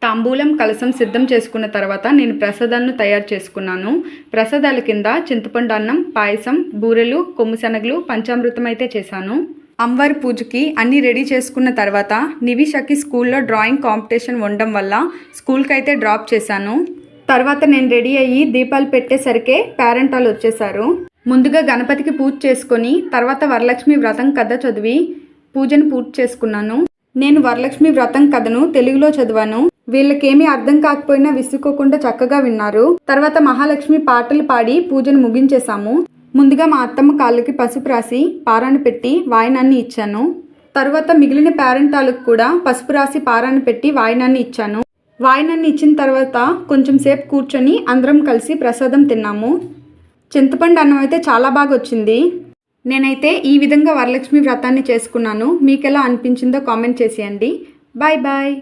తాంబూలం కలశం సిద్ధం చేసుకున్న తర్వాత నేను ప్రసాదాలను తయారు చేసుకున్నాను. ప్రసాదాల కింద చింతపండు అన్నం, పాయసం, బూరెలు, కొమ్ము శనగలు, పంచామృతం అయితే చేశాను. అమ్మవారి పూజకి అన్నీ రెడీ చేసుకున్న తర్వాత నివిషకి స్కూల్లో డ్రాయింగ్ కాంపిటీషన్ ఉండడం వల్ల స్కూల్కి అయితే డ్రాప్ చేశాను. తర్వాత నేను రెడీ అయ్యి దీపాలు పెట్టేసరికే పేరెంట్ వాళ్ళు వచ్చేసారు. ముందుగా గణపతికి పూజ చేసుకొని తర్వాత వరలక్ష్మి వ్రతం కథ చదివి పూజను పూర్తి చేసుకున్నాను. నేను వరలక్ష్మి వ్రతం కథను తెలుగులో చదివాను. వీళ్ళకేమీ అర్థం కాకపోయినా విసుక్కోకుండా చక్కగా విన్నారు. తర్వాత మహాలక్ష్మి పాటలు పాడి పూజను ముగించేశాము. ముందుగా మా అత్తమ్మ కాళ్ళకి పసుపు రాసి పారాన్ని పెట్టి వాయినాన్ని ఇచ్చాను. తర్వాత మిగిలిన పేరెంటాలకు కూడా పసుపు రాసి పారాన్ని పెట్టి వాయినాన్ని ఇచ్చాను. వాయినాన్ని ఇచ్చిన తర్వాత కొంచెం సేపు కూర్చొని అందరం కలిసి ప్రసాదం తిన్నాము. చింతపండు అన్నం అయితే చాలా బాగా వచ్చింది. నేనైతే ఈ విధంగా వరలక్ష్మి వ్రతాన్ని చేసుకున్నాను. మీకు ఎలా అనిపించిందో కామెంట్ చేసేయండి. Bye bye.